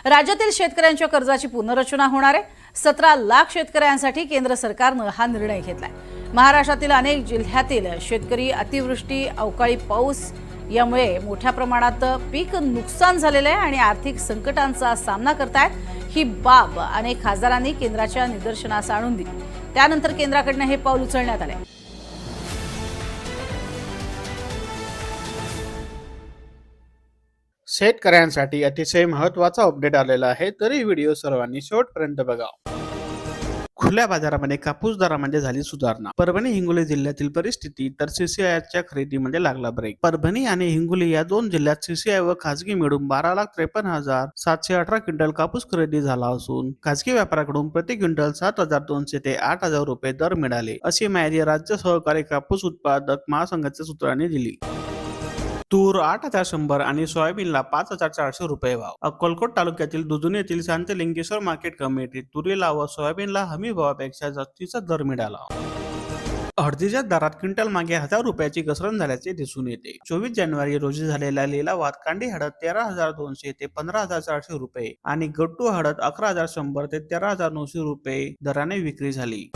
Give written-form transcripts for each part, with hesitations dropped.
राज्यातील शेतकऱ्यांच्या कर्जाची पुनर्रचना होणार आहे। 17 लाख शेतकऱ्यांसाठी केंद्र सरकारने हा निर्णय घेतलाय। महाराष्ट्रातील अनेक जिल्ह्यातील शेतकरी अतिवृष्टी, अवकाळी पाऊस यामुळे मोठ्या प्रमाणात पीक नुकसान झालेले आहे आणि आर्थिक संकटांचा सामना करतायत। ही बाब अनेक खासदारांनी केंद्राच्या निदर्शनास आणून दिली। त्यानंतर केंद्राकडून हे पाऊल उचलण्यात आले। शेतकऱ्यांसाठी अतिशय महत्त्वाचा अपडेट आलेला आहे, तरी व्हिडिओ सर्वांनी शेवटपर्यंत बघा। खुल्या बाजारामध्ये कापूस दरामध्ये झाली सुधारणा। परभणी हिंगोली जिल्ह्यातील परिस्थिती तर सीसीआयच्या खरेदीमध्ये लागला ब्रेक। परभणी आणि हिंगोली या दोन जिल्ह्यात सीसीआय व खासगी मिळून 12,53,718 क्विंटल कापूस खरेदी झाला असून खासगी व्यापाऱ्याकडून प्रति क्विंटल 7,200 ते 8,000 रुपये दर मिळाले, अशी माहिती राज्य सहकारी कापूस उत्पादक महासंघाच्या सूत्रांनी दिली। तूर 8,100 आणि सोयाबीनला 5,400 रुपये भाव। अक्कलकोट तालुक्यातील दुधुनी येथील शांतलिंगेश्वर मार्केट कमिटीत तुरीला व सोयाबीनला हमी भावापेक्षा जास्तीचा दर मिळाला। हळदीच्या दरात क्विंटल मागे 1,000 रुपयाची घसरण झाल्याचे दिसून येते। 24 जानेवारी रोजी झालेल्या लिलावात कांडी हळद 13,200 ते 15,400 रुपये आणि गट्टू हळद 11,100 ते 13,900 रुपये दराने विक्री झाली।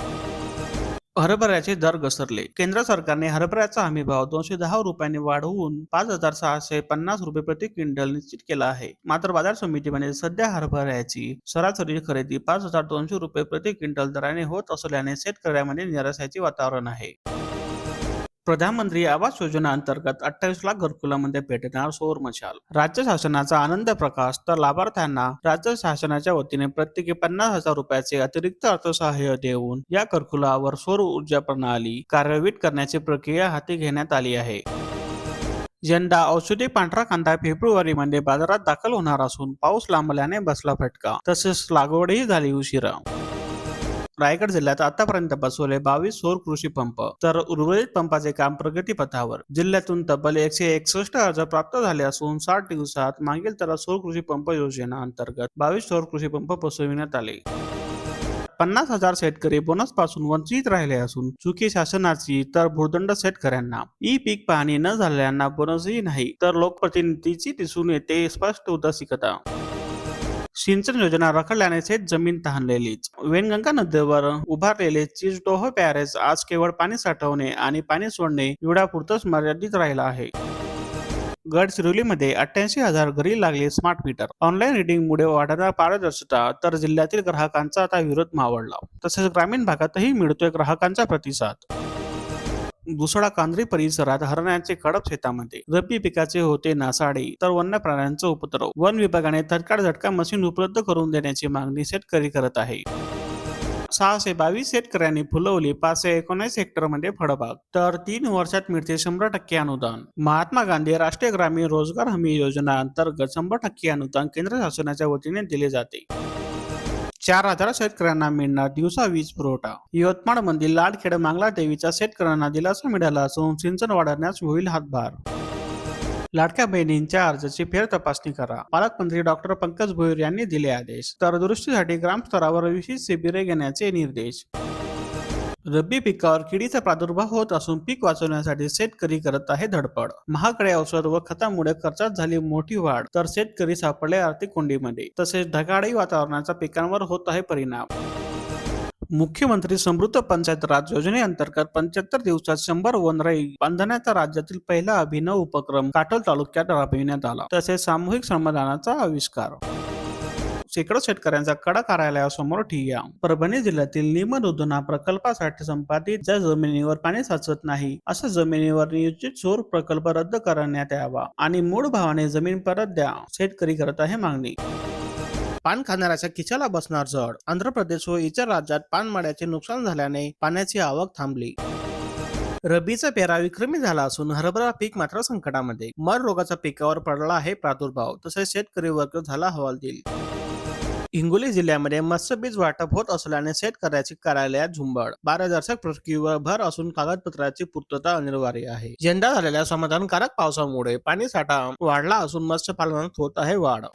हरभऱ्याचे दर घसरले। केंद्र सरकारने हरभऱ्याचा हमी भाव 210 रुपयांनी वाढवून 5,650 रुपये प्रति क्विंटल निश्चित केला आहे। मात्र बाजार समितीमध्ये सध्या हरभऱ्याची सरासरी खरेदी 5,200 रुपये प्रति क्विंटल दराने होत असल्याने शेतकऱ्यांमध्ये निराशेचे वातावरण आहे। प्रधानमंत्री आवास योजना अंतर्गत 28 लाख घरकुलामध्ये भेटणार सौर मशाल। राज्य शासनाचा आनंद प्रकाश तर लाभार्थ्यांना राज्य शासनाच्या वतीने प्रत्येकी 50,000 रुपयाचे अतिरिक्त अर्थसहाय्य देऊन या घरकुलावर सौर ऊर्जा प्रणाली कार्यान्वित करण्याची प्रक्रिया हाती घेण्यात आली आहे। यंदा औषधी पांढरा कांदा फेब्रुवारीमध्ये बाजारात दाखल होणार असून पाऊस लांबल्याने बसला फटका, तसेच लागवडही झाली उशिरा। रायगड जिल्ह्यात आतापर्यंत बसवले 22 सौर कृषी पंप, तर उर्वरित पंपाचे काम प्रगतीपथावर। जिल्ह्यातून तब्बल 161 अर्ज प्राप्त झाले असून 60 दिवसात मागील त्याला सौर कृषी पंप योजना अंतर्गत 22 सौर कृषी पंप बसविण्यात आले। 50,000 शेतकरी बोनस पासून वंचित राहिले असून चुकी शासनाची तर भूर्दंड शेतकऱ्यांना। ई पीक पाहणी न झालेल्यांना बोनसही नाही तर लोकप्रतिनिधीची दिसून येते स्पष्ट उदासीनता। सिंचन योजना रखडल्याने शेत जमीन तहानलेलीच। वेनगंगा नदीवर उभारलेले चिचडोह बॅरेज आज केवळ पाणी साठवणे आणि पाणी सोडणे एवढ्यापुरतच मर्यादित राहिला आहे। गडचिरोलीमध्ये 88,000 घरी लागले स्मार्ट मीटर। ऑनलाईन रीडिंगमुळे वाढणार पारदर्शकता तर जिल्ह्यातील ग्राहकांचा आता विरोध मावळला, तसेच ग्रामीण भागातही मिळतोय ग्राहकांचा प्रतिसाद। दुसळा कांद्री परिसरात हरणांचे कळप शेतामध्ये। रब्बी पिकाचे होते नासाडी तर वन्य प्राण्यांचा उपद्रव। वन विभागाने तत्काळ झटका मशीन उपलब्ध करून देण्याची मागणी शेतकरी करत आहे। 622 शेतकऱ्यांनी फुलवली 519 हेक्टरमध्ये फळबाग, तर 3 वर्षात मिळते 100% अनुदान। महात्मा गांधी राष्ट्रीय ग्रामीण रोजगार हमी योजना अंतर्गत 100% अनुदान केंद्र शासनाच्या वतीने दिले जाते। 4,000 शेतकऱ्यांना मिळणार दिवसा वीज पुरवठा। यवतमाळ मधील लाडखेड मांगला देवीच्या शेतकऱ्यांना दिलासा मिळाला असून सिंचन वाढवण्यास होईल हातभार। लाडक्या बहिणींच्या अर्जाची फेर तपासणी करा, पालकमंत्री डॉक्टर पंकज भोयर यांनी दिले आदेश। तर दुरुस्तीसाठी ग्रामस्तरावर विशेष शिबिरे घेण्याचे निर्देश। रब्बी पिकावर किडीचा प्रादुर्भाव होत असून पीक वाचवण्यासाठी शेतकरी करत आहे धडपड। महागडे औषध व खतामुळे खर्चात झाली मोठी वाढ, तर शेतकरी सापडले आर्थिक कोंडीमध्ये। तसेच ढगाळी वातावरणाचा पिकांवर होत आहे परिणाम। मुख्यमंत्री समृद्ध पंचायत राज योजनेअंतर्गत 75 दिवसात 100 वनराई बांधण्याचा राज्यातील पहिला अभिनव उपक्रम काटोल तालुक्यात राबविण्यात आला। तसेच सामूहिक श्रमदानाचा आविष्कार। शेकडो शेतकऱ्यांचा कडा कार्यालयासमोर ठिय्या। परभणी जिल्ह्यातील निमनुधना प्रकल्पासाठी संपादित ज्या जमिनीवर पाणी साचत नाही अशा जमिनीवर नियोजित सौर प्रकल्प रद्द करण्यात यावा आणि मूळ भावाने जमीन परत द्या, शेतकरी करत आहे मागणी। पान खाणाऱ्याच्या खिशाला बसणार जड। आंध्र प्रदेश व इतर राज्यात पानमळ्याचे नुकसान झाल्याने पाण्याची आवक थांबली। रब्बीचा पेरा विक्रमी झाला असून हरभरा पीक मात्र संकटामध्ये। मर रोगाचा पिकावर पडला आहे प्रादुर्भाव, तसेच शेतकरी वर्ग झाला हवालदिल। हिंगोली जिल्ह्यामध्ये मत्स्यबीज वाटप होत असल्याने शेतकऱ्याची कार्यालयात झुंबड। 12,000 प्रक्रियेवर भर असून कागदपत्राची पूर्तता अनिवार्य आहे। यंदा झालेल्या समाधानकारक पावसामुळे पाणीसाठा वाढला असून मत्स्यपालनात होत आहे वाढ।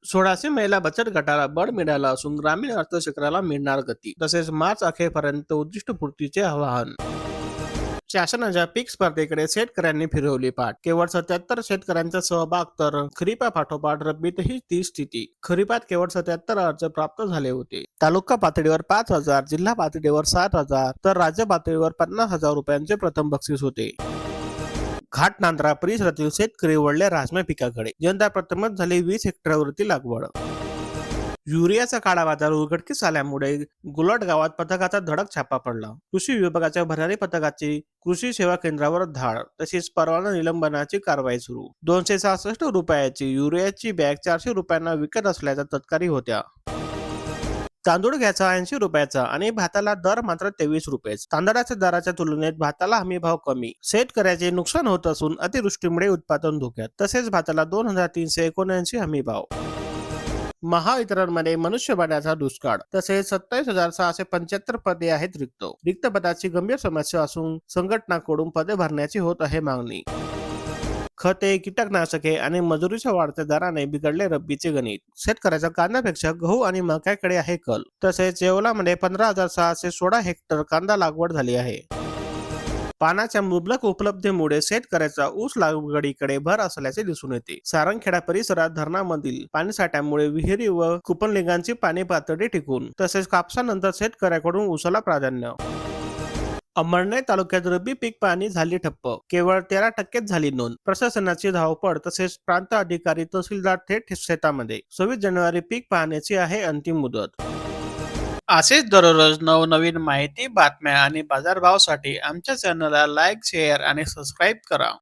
1600 महिला बचत गटाला बळ मिळाला असून ग्रामीण अर्थक्षेत्राला मिळणार गती, तसेच मार्च अखेरपर्यंत उद्दिष्टपूर्तीचे आवाहन। शासनाच्या पीक स्पर्धेकडे शेतकऱ्यांनी फिरवली पाठ. केवळ 77 शेतकऱ्यांचा सहभाग तर खरीपापाठोपाठ रब्बीतही ती स्थिती. खरीपात केवळ 77 अर्ज प्राप्त झाले होते. तालुका पातळीवर 5,000, जिल्हा पातळीवर 7,000 तर राज्य पातळीवर 50,000 रुपयांचे प्रथम बक्षीस होते. घाट नांद्रा परिसरातील शेतकरी वळले राजमा पिकाकडे. यंदा प्रथमच झाली 20 हेक्टरवरती लागवड. युरियाचा काळा बाजार उघडकीस आल्यामुळे गुलट गावात पथकाचा धडक छापा पडला. कृषी विभागाच्या भरारी पथकाची कृषी सेवा केंद्रावर धाड, तसेच परवाना निलंबनाची कारवाई सुरू. 266 रुपयाची युरियाची बॅग 400 रुपयांना विकत असल्याच्या तक्रारी होत्या. तांदूळ घ्यायचा 80 रुपयाचा आणि भाताला दर मात्र 23 रुपये. तांदळाच्या दराच्या तुलनेत भाताला हमी भाव कमी. शेतकऱ्याचे नुकसान होत असून अतिवृष्टीमुळे उत्पादन धोक्यात. तसेच भाताला 2,379 हमी भाव. महावितरणमध्ये मनुष्यबळाचा दुष्काळ. तसेच 27,675 पदे आहेत रिक्त. रिक्त पदाची गंभीर समस्या असून संघटनाकडून पदे भरण्याची होत आहे मागणी. खते, कीटकनाशके आणि मजुरीच्या वाढत्या दराने बिघडले रब्बीचे गणित. शेतकऱ्याच्या कांद्यापेक्षा गहू आणि मक्याकडे आहे कल. तसेच येवलामध्ये 15,616 हेक्टर कांदा लागवड झाली आहे. पाण्याच्या मुबलक उपलब्धतेमुळे शेतकऱ्याचा ऊस लागवडीकडे भर असल्याचे दिसून येते. सारंगखेडा परिसरात धरणामधील पाणीसाठ्यामुळे विहिरी व कुंपणलिंगांची पाणी पातळी टिकून, तसेच कापसानंतर शेतकऱ्याकडून ऊसाला प्राधान्य. अंबरनाथ तालुक्यात रब्बी पीक पाहणी झाली ठप्प. केवळ 13% झाली नोंद. प्रशासनाची धावपळ, तसेच प्रांत अधिकारी तहसीलदार थेट शेतामध्ये. 26 जानेवारी पीक पाहण्याची आहे अंतिम मुदत. असेच दररोज नवनवीन माहिती, बातम्या आणि बाजारभावासाठी आमच्या चॅनलला लाईक, शेअर आणि सबस्क्राईब करा.